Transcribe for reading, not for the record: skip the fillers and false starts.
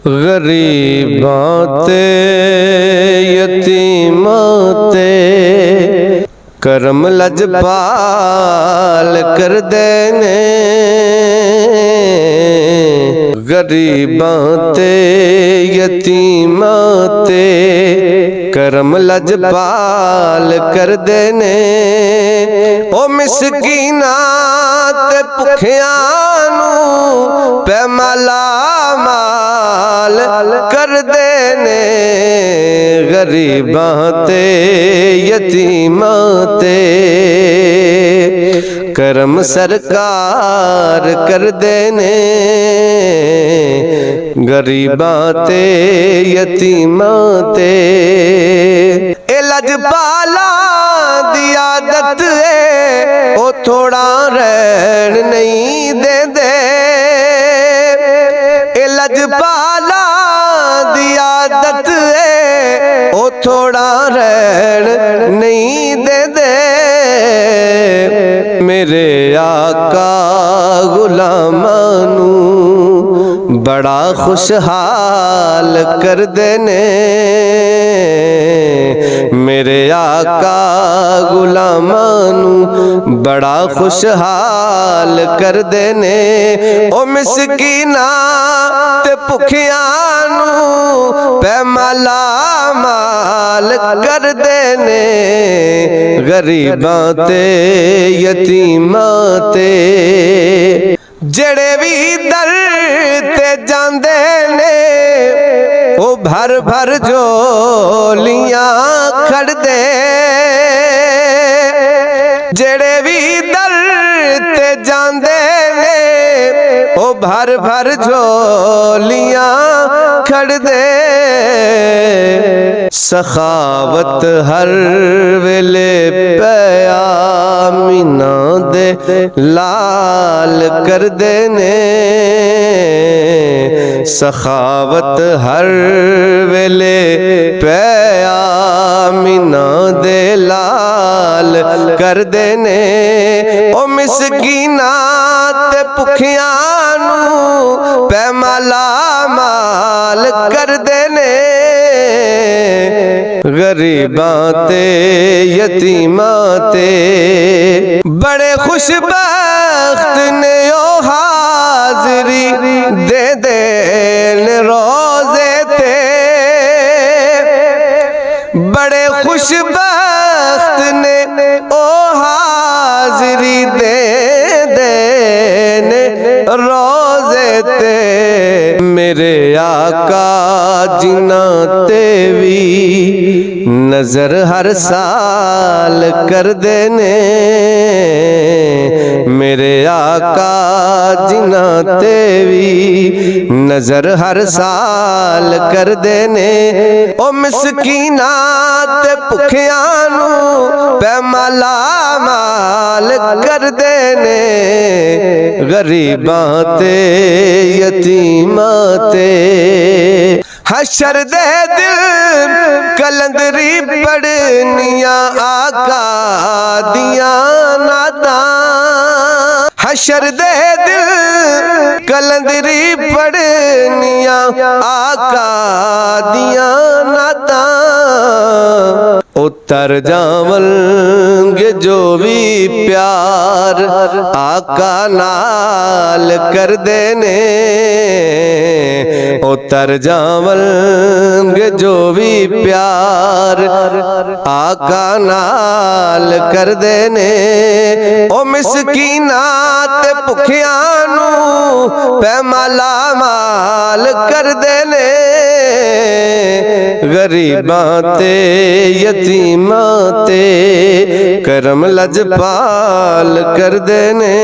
गरीबां ते यतीमां ते करम लजपाल करदे ने। गरीबां ते यतीमां ते करम लजपाल करदे ने। ओ मिसकीनां ते भुखियां नूं पैमाला माल करदे ने। गरीबां ते यतीमां ते करम सरकार करदे ने। गरीबां ते यतीमां ते ए लजपाला दी आदत है ओ थोड़ा रहन नहीं देंदे। ए लजपाला दी आदत है ओ थोड़ा रहन नहीं देंदे। मेरे आका गुलामां नूं बड़ा खुशहाल करदे ने। मेरे आका गुलामां नूं बड़ा खुशहाल करदे ने। ओ मिसकीनां ते भुखियां नूं पैमाला माल करदे ने। गरीबां ते यतीमां ते जेड़े भी दर ते जांदे ने ओ भर भर झोलियां खड़दे। जेड़े भी दर ते जांदे ने ओ भर भर झोलियां खड़दे। सखावत हर वेले पिया मीना दे लाल करदे ने। सखावत हर वेले पिया मीना दे लाल करदे ने। ओ मिसकीनां ते भुखियां नूं पैमाला माल करदे ने। गरीबां ते यतीमां ते बड़े खुशबख्त ने ओ हाज़री दे देन रोज़े ते। बड़े खुशबख्त ने ओ हाज़री दे देन रोज़े ते। मेरे आका जिन्हां ते भी नजर हर साल करदे ने। मेरे आका जिन्हां ते भी नजर हर साल करदे ने। ओ मिसकीनां ते भुखियां नूं पैमाला माल करदे ने। गरीबां ते यतीमां ते हशर दे दिल कलंदरी पढ़नियां आका दियां नातां। हशर दे दिल कलंदरी पढ़नियां आका दियां नातां। उतर जावंगे जो भी प्यार आका नाल करदे ने। उतर जावंगे जो भी प्यार आका नाल करदे ने। ओ मिसकीनां ते भुखियां नूं पैमाला माल करदे ने। गरीबां ते यतीमां ते करम लजपाल करदे ने।